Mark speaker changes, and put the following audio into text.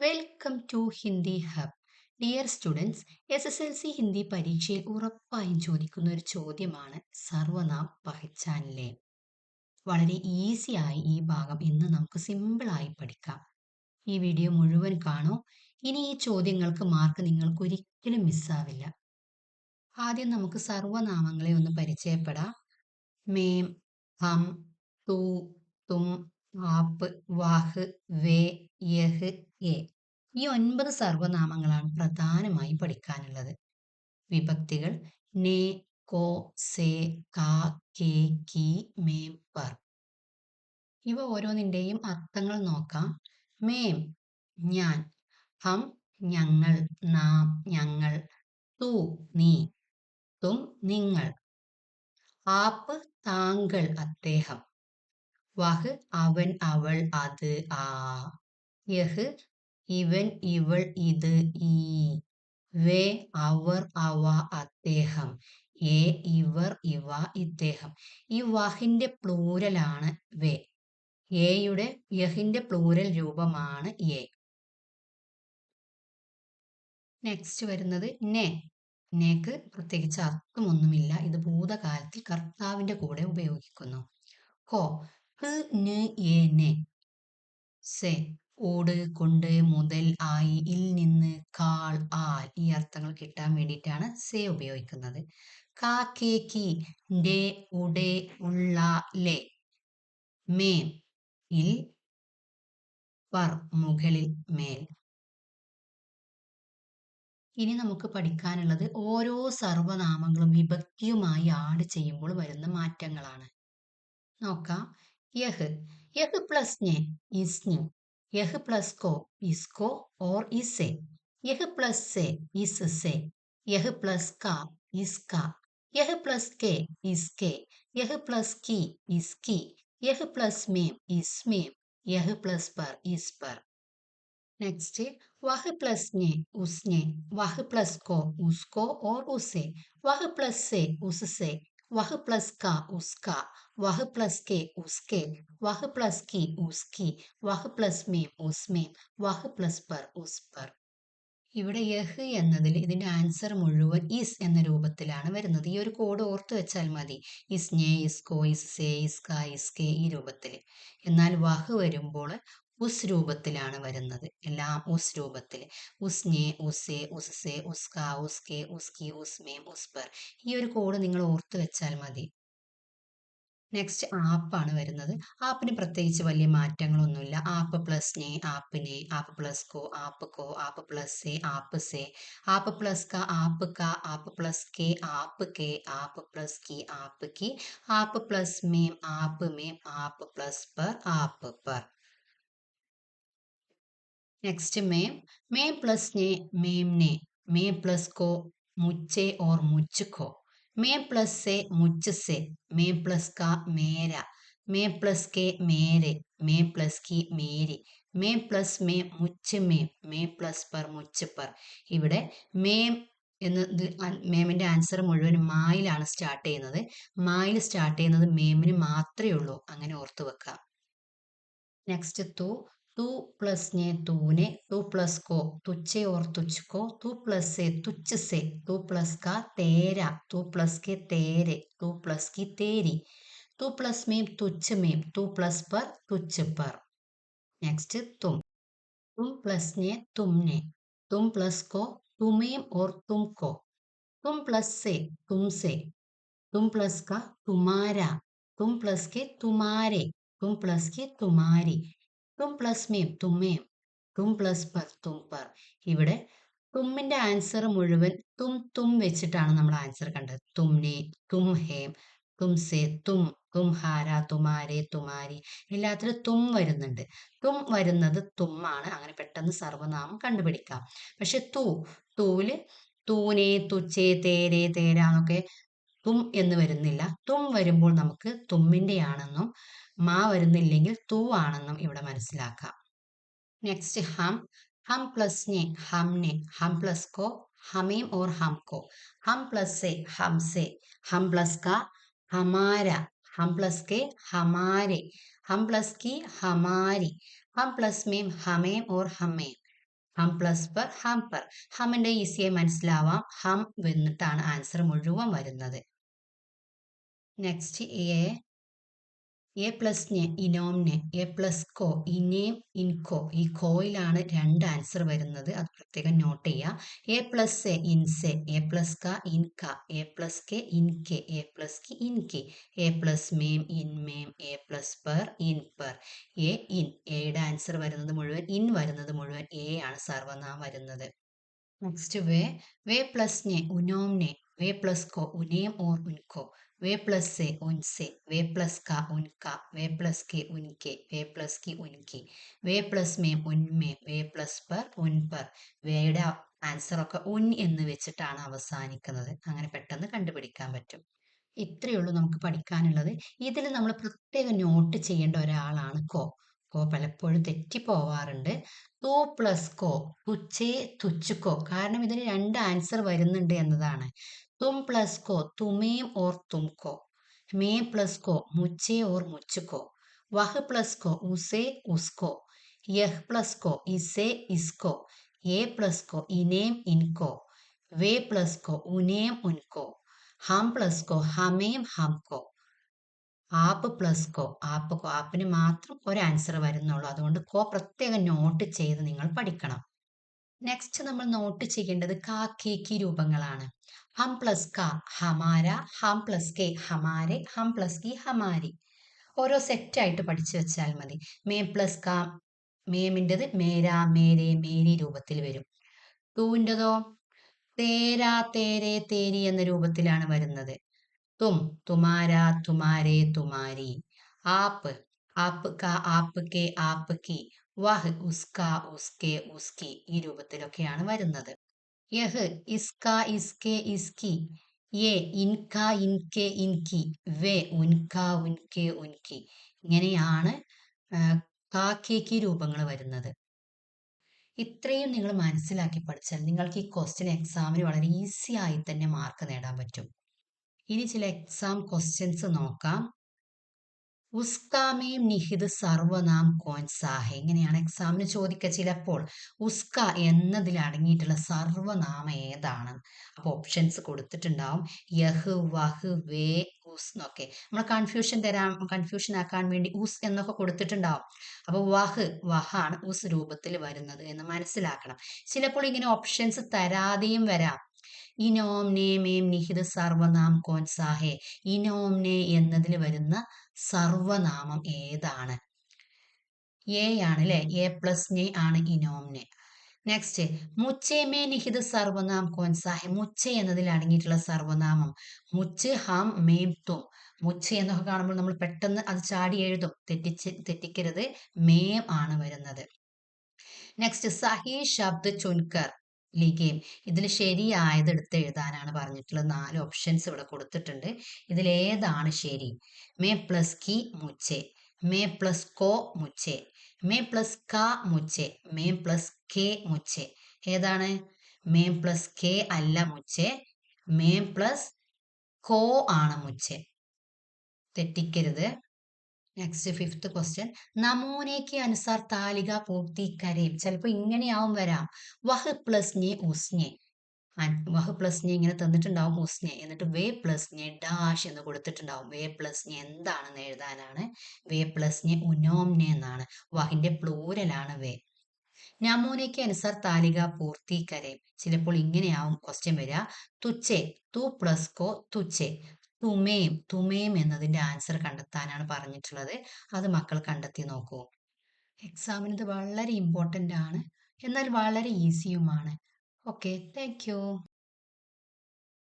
Speaker 1: Welcome to Hindi Hub. Dear students, SSLC Hindi പരീക്ഷയിൽ ഉറപ്പായും ചോദിക്കുന്ന ഒരു ചോദ്യമാണ് സർവനാം പഹചാനിലെ. വളരെ ഈസിയായി ഈ ഭാഗം ഇന്ന് നമുക്ക് സിമ്പിളായി പഠിക്കാം. ഈ വീഡിയോ മുഴുവൻ കാണൂ. ഇനി ഈ ചോദ്യങ്ങൾക്ക് മാർക്ക് നിങ്ങൾക്ക് ഒരിക്കലും മിസ്സാവില്ല. ആദ്യം നമുക്ക് സർവനാമങ്ങളെ ഒന്ന് പരിചയപ്പെടാം. മേം, ഹം, തു, തും, ആപ്പ്, വാഹ്, വേ, യഹ്, യേ. ഈ 9 സർവനാമങ്ങളാണ് പ്രധാനമായും പഠിക്കാനുള്ളത്. വിഭക്തികൾ നേ, കോ, സേ, കാ, കേ, കി, മേം, പർ. ഇവ ഓരോന്നിന്റെയും അർത്ഥങ്ങൾ നോക്കാം. മേം ഞാൻ, ഹം ഞങ്ങൾ, നാം ഞങ്ങൾ, തു നീ, തും നിങ്ങൾ, ആപ്പ് താങ്കൾ അദ്ദേഹം, വഹ് അവൻ അവൾ അത് ആ, യഹ് ഇവൻ ഇവൾ ഇത് ഈ, വേ അവർ അവ അദ്ദേഹം, ഏ ഇവർ ഇവ ഇദ്ദേഹം. ഈ വഹിന്റെ പ്ലൂരലാണ് വേ. യഹിന്റെ പ്ലൂരൽ രൂപമാണ് ഏ. നെക്സ്റ്റ് വരുന്നത് നെ. നേക്ക് പ്രത്യേകിച്ച് അർത്ഥമൊന്നുമില്ല. ഇത് ഭൂതകാലത്തിൽ കർത്താവിന്റെ കൂടെ ഉപയോഗിക്കുന്നു. കോ, ന്, ഏ, നെ. സെ, ഓട്, കൊണ്ട്, മുതൽ, ആയി, ഇൽ നിന്ന്, കാൾ, ആൽ. ഈ അർത്ഥങ്ങൾ കിട്ടാൻ വേണ്ടിയിട്ടാണ് സെ ഉപയോഗിക്കുന്നത്. കാ, കേ, കി, ഡെ, ഉടെ, ഉള്ള, ലെ. മേം ഇൽ, പർ മുകളിൽ, മേൽ. ഇനി നമുക്ക് പഠിക്കാനുള്ളത് ഓരോ സർവനാമങ്ങളും വിഭക്തിയുമായി ആഡ് ചെയ്യുമ്പോൾ വരുന്ന മാറ്റങ്ങളാണ്. നോക്കാം. യഹ്. യഹ് പ്ലസ് നെ ഇസ്നി. യഹ് പ്ലസ് കോ ഇസ്കോ ഓർ ഇസെ. യഹ് പ്ലസ് സെ ഇസ്സെ. യഹ് പ്ലസ് കാ ഇസ്കാ. യഹ് പ്ലസ് കെ ഇസ്കെ. യഹ് പ്ലസ് കി ഇസ്കി. യഹ് പ്ലസ് മേം ഇസ്മേം. യഹ് പ്ലസ് പർ ഇസ്പർ. നെക്സ്റ്റ് വഹ് പ്ലസ് നെ ഉസ്നെ. വഹ് പ്ലസ് കോ ഉസ്കോ ഓർ ഉസെ. വഹ് പ്ലസ് സെ ഉസ്സെ. വഹ് പ്ലസ് കാ ഉസ്കാ. വഹ് പ്ലസ് കെ ഉസ്കെ. വഹ് പ്ലസ് കി ഉസ്കി. വഹ് പ്ലസ് മേം ഉസ്മേം. വഹ് പ്ലസ് പർ ഉസ്പർ. ഇവിടെ യഹ് എന്നതിൽ ഇതിന്റെ ആൻസർ മുഴുവൻ ഇസ് എന്ന രൂപത്തിലാണ് വരുന്നത്. ഈ ഒരു കോഡ് ഓർത്തു വെച്ചാൽ മതി. ഇസ്നെ, ഇസ്കോ, ഇസ്സെ, ഇസ്ക, ഇസ്കെ ഈ രൂപത്തിൽ. എന്നാൽ വഹ് വരുമ്പോൾ ഉസ് രൂപത്തിലാണ് വരുന്നത്. എല്ലാം ഉസ് രൂപത്തിൽ. ഉസ്നെ, ഉസെ, ഉസ്സെ, ഉസ്ക, ഉസ്കെ, ഉസ്കി, ഉസ്മേം, ഉസ്പർ. ഈ ഒരു കോഡ് നിങ്ങൾ ഓർത്തു വെച്ചാൽ മതി. നെക്സ്റ്റ് ആപ്പാണ് വരുന്നത്. ആപ്പിന് പ്രത്യേകിച്ച് വലിയ മാറ്റങ്ങളൊന്നുമില്ല. ആപ്പ് പ്ലസ് നെ ആപ്പിനെ, ആപ്പ് പ്ലസ് കോ ആപ്പ് കോ, ആപ്പ് പ്ലസ് സെ ആപ്പ് സെ, ആപ്പ് പ്ലസ് ക ആപ്പ് ക, ആപ്പ് പ്ലസ് കെ ആപ്പ് കെ, ആപ്പ് പ്ലസ് കി ആപ്പ് കി, ആപ്പ് പ്ലസ് മേം ആപ്പ് മേം, ആപ്പ് പ്ലസ് പർ ആപ്പ് പർ. നെക്സ്റ്റ് മേം. മേം പ്ലസ് നെ മേം ने. മേം പ്ലസ് കോ മുച്ചെ और मुझको. മേം പ്ലസ് സെ മുझ से. മേം പ്ലസ് का मेरा. മേം പ്ലസ് കെ മേരെ. മേം പ്ലസ് കി മേരി. മേം പ്ലസ് മേം മുझ മേം. മേം പ്ലസ് പർ മുझ पर. ഇവിടെ മേം എന്ന് മേമിന്റെ ആൻസർ മുഴുവൻ മായിലാണ് സ്റ്റാർട്ട് ചെയ്യുന്നത്. മായിൽ സ്റ്റാർട്ട് ചെയ്യുന്നത് മേമിന് മാത്രമേ ഉള്ളൂ. അങ്ങനെ ഓർത്തു വെക്കാം. നെക്സ്റ്റ് തു. तू प्लस ने तूने. तू प्लस को तुझे और तुझको. तू प्लस से तुझसे. तू प्लस का तेरा. तू प्लस के तेरे. तू प्लस की तेरी. तू प्लस में तुझ में. तू प्लस पर तुझ पर. नेक्स्ट तुम. तुम प्लस ने तुमने. तुम प्लस को तुम्हें और तुमको. तुम प्लस से तुमसे. तुम प्लस का तुम्हारा. तुम प्लस के तुम्हारे. तुम प्लस की तुम्हारी. തും പ്ലസ് മേം തുമ്മേം. തും പ്ലസ് പർ തും പർ. ഇവിടെ തുമ്മിന്റെ ആൻസർ മുഴുവൻ തും വെച്ചിട്ടാണ് നമ്മൾ ആൻസർ കണ്ടത്. തുംനെ, തും ഹേം, തുംസെ, തുംഹാര, തുമാരെ, തുമാരി. എല്ലാത്തിലും തും വരുന്നുണ്ട്. തും വരുന്നത് തുമ്മാണ്. അങ്ങനെ പെട്ടെന്ന് സർവനാമം കണ്ടുപിടിക്കാം. പക്ഷെ തൂവില് തൂനെ, തുച്ചെ, തേരെ, തേരാന്നൊക്കെ തും എന്ന് വരുന്നില്ല. തും വരുമ്പോൾ നമുക്ക് തുമ്മിന്റെ ആണെന്നും മാ വരുന്നില്ലെങ്കിൽ തൂ ആണെന്നും ഇവിടെ മനസ്സിലാക്കാം. നെക്സ്റ്റ് ഹം. ഹം പ്ലസ് നെ ഹംനെ. ഹം പ്ലസ് കോ ഹമേം ഓർ ഹംകോ. ഹം പ്ലസ് സെ ഹംസെ. ഹം പ്ലസ് का हमारा. हम प्लस के हमारे. हम प्लस की हमारी. हम प्लस में हमें और हमें. ഹം പ്ലസ് പെർ ഹം പെർ. ഹമ്മിന്റെ ഈസിയായി മനസ്സിലാവാം. ഹം വന്നിട്ടാണ് ആൻസർ മുഴുവൻ വരുന്നത്. നെക്സ്റ്റ് എ പ്ലസ് നെ ഇനോംനെ, എ പ്ലസ് കോ ഇനേം ഇൻകോ. ഈ കോയിലാണ് രണ്ട് ആൻസർ വരുന്നത്, അത് പ്രത്യേകം നോട്ട് ചെയ്യുക. എ പ്ലസ് എ ഇൻസെ, എ പ്ലസ് ക ഇൻക, എ പ്ലസ് കെ ഇൻകെ, എ പ്ലസ് കി ഇൻകെ, എ പ്ലസ് മേം ഇൻമേം, എ പ്ലസ് പെർ ഇൻ പെർ. എ ഇൻ, എയുടെ ആൻസർ വരുന്നത് മുഴുവൻ, ഇൻ വരുന്നത് മുഴുവൻ എ ആണ് സർവനാമം വരുന്നത്. നെക്സ്റ്റ് വേ പ്ലസ് നെ ഉനോംനെ, वे प्लस को उनेम और उनको, वे प्लस से उनसे, वे प्लस का उनका, वे प्लस के उनके, वे प्लस की उनकी, वे प्लस में उनमें, वे प्लस पर उन पर. വേയുടെ ആൻസർ ഒക്കെ ഉൻ എന്ന് വെച്ചിട്ടാണ് അവസാനിക്കുന്നത്. അങ്ങനെ പെട്ടെന്ന് കണ്ടുപിടിക്കാൻ പറ്റും. ഇത്രയേ ഉള്ളൂ നമുക്ക് പഠിക്കാനുള്ളത്. ഇതിൽ നമ്മൾ പ്രത്യേകം നോട്ട് ചെയ്യേണ്ട ഒരാളാണ് കോ. കോ പലപ്പോഴും തെറ്റിപ്പോവാറുണ്ട്. തൂ പ്ലസ് കോ, തുച്ചേ തുച്ചുക്കോ. കാരണം ഇതിന് രണ്ട് ആൻസർ വരുന്നുണ്ട് എന്നതാണ്. തും പ്ലസ് കോ തുമേം ഓർ തുംകോ, മേ പ്ലസ് കോ മുച്ചേ ഓർ മുച്ചുക്കോ, വഹ് പ്ലസ് കോ ഉസേ ഉസ്കോ, യഹ് പ്ലസ് കോ ഇസേ ഇസ്കോ, എ പ്ലസ് കോ ഇനേം ഇൻകോ, വേ പ്ലസ് കോ ഉനേം ഉൻകോ, ഹം പ്ലസ് കോ ഹമേം ഹംകോ, ആപ്പ് പ്ലസ് കോ ആപ്പ്കോ. ആപ്പിന് മാത്രം ഒരു ആൻസർ വരുന്നുള്ളൂ. അതുകൊണ്ട് കോ പ്രത്യേകം നോട്ട് ചെയ്ത് നിങ്ങൾ പഠിക്കണം. നെക്സ്റ്റ് നമ്മൾ നോട്ട് ചെയ്യേണ്ടത് കാ കി രൂപങ്ങളാണ്. ഹം പ്ലസ് ക ഹമാര, ഹം പ്ലസ് കെ ഹമാരെ, ഹം പ്ലസ് കി ഹമാരി. ഓരോ സെറ്റായിട്ട് പഠിച്ചു വെച്ചാൽ മതി. മേ പ്ലസ് ക, മേമിൻ്റെത് മേരാ മേരെ മേരി രൂപത്തിൽ വരും. ടൂവിൻ്റെതോ തേരാ തേരെ തേരി എന്ന രൂപത്തിലാണ് വരുന്നത്. തും തുമാര തുമാരെ തുമാരി. ആപ്പ് ആപ്പ് ക ആപ്പ് കെ ആപ്പ് കി, വഹ് ഉസ്ക ഉസ്കെ ഉസ്കി. ഈ രൂപത്തിലൊക്കെയാണ് വരുന്നത്. യഹ് ഇസ്ക ഇസ്കെ ഇസ്കി, യെ ഇൻക ഇൻകെ ഇൻകി, വേ ഉൻക ഉൻകെ ഉൻകി. ഇങ്ങനെയാണ് കാക്കേക്ക് രൂപങ്ങൾ വരുന്നത്. ഇത്രയും നിങ്ങൾ മനസ്സിലാക്കി പഠിച്ചാൽ നിങ്ങൾക്ക് ഈ ക്വസ്റ്റ്യൻ എക്സാമിന് വളരെ ഈസി ആയി തന്നെ മാർക്ക് നേടാൻ പറ്റും. ഇനി ചില എക്സാം ക്വസ്റ്റ്യൻസ് നോക്കാം. ഉസ്കാമേം നിഹിത് സർവനാം കോൻസാഹെ. ഇങ്ങനെയാണ് എക്സാമിന് ചോദിക്കുക ചിലപ്പോൾ. ഉസ്ക എന്നതിൽ അടങ്ങിയിട്ടുള്ള സർവനാമം ഏതാണ്? അപ്പോൾ ഓപ്ഷൻസ് കൊടുത്തിട്ടുണ്ടാവും. യഹ് വഹ് വേ ഉസ് എന്നൊക്കെ. നമ്മൾ കൺഫ്യൂഷൻ ആക്കാൻ വേണ്ടി ഉസ് എന്നൊക്കെ കൊടുത്തിട്ടുണ്ടാവും. അപ്പോൾ വഹാണ് ഉസ് രൂപത്തിൽ വരുന്നത് എന്ന് മനസ്സിലാക്കണം. ചിലപ്പോൾ ഇങ്ങനെ ഓപ്ഷൻസ് തരാതെയും വരാം. ഇനോംനെ മേം നിഹിത് സർവനാം കോൻസാഹെ. ഇനോംനെ എന്നതിൽ വരുന്ന സർവനാമം ഏതാണ്? എ ആണ് അല്ലെ. എ പ്ലസ് നെ ആണ് ഇനോംനെ. Next മുച്ചേ may നിഹിത് സർവനാം കോൻസാഹെ. മുച്ച എന്നതിൽ അടങ്ങിയിട്ടുള്ള സർവനാമം. മുച്ച് ഹം മേം തും. മുച്ച എന്നൊക്കെ കാണുമ്പോൾ നമ്മൾ പെട്ടെന്ന് അത് ചാടി എഴുതും. തെറ്റിക്കരുത്. മേം ആണ് വരുന്നത്. നെക്സ്റ്റ് സഹി ശബ്ദ ചുൻകർ ലിഖേം. ഇതിൽ ശരിയായത് എടുത്ത് എഴുതാനാണ് പറഞ്ഞിട്ടുള്ളത്. 4 ഓപ്ഷൻസ് ഇവിടെ കൊടുത്തിട്ടുണ്ട്. ഇതിൽ ഏതാണ് ശരി? മേ പ്ലസ് കി മുച്ചെ, മേ പ്ലസ് കോ മുച്ചെ, മേ പ്ലസ് ക മുച്ചെ, മേ പ്ലസ് കെ മുച്ചെ. ഏതാണ്? മേ പ്ലസ് കെ അല്ല മുച്ചെ, മേ പ്ലസ് കോ ആണ് മുച്ചെ. തെറ്റിക്കരുത്. Next 5th question. നമൂനയ്ക്ക് അനുസാർ താലിക പൂർത്തി കരയും. ചിലപ്പോൾ ഇങ്ങനെയാവും വരാം. വഹ് പ്ലസ് നെ ഉസ്നെ. വഹ് പ്ലസ് നെ ഇങ്ങനെ തന്നിട്ടുണ്ടാവും ഉസ്നെ. എന്നിട്ട് വേ പ്ലസ് നെ ഡാഷ് എന്ന് കൊടുത്തിട്ടുണ്ടാവും. വേ പ്ലസ് നെ എന്താണെന്ന് എഴുതാനാണ്. വേ പ്ലസ് നെ ഉനോംനെ എന്നാണ്. വഹിന്റെ പ്ലൂരലാണ് വേ. നമൂനയ്ക്ക് അനുസാർ താലിക പൂർത്തി കരയും. ചിലപ്പോൾ ഇങ്ങനെയാവും ക്വസ്റ്റ്യൻ വരിക. തുച്ചെ, തു പ്ലസ് കോ തുച്ചെ. തുമേം എന്നതിന്റെ ആൻസർ കണ്ടെത്താനാണ് പറഞ്ഞിട്ടുള്ളത്. അത് മക്കൾ കണ്ടെത്തി നോക്കൂ. എക്സാമിന് ഇത് വളരെ ഇമ്പോർട്ടൻ്റ് ആണ്, എന്നാൽ വളരെ ഈസിയുമാണ്. Okay, thank you.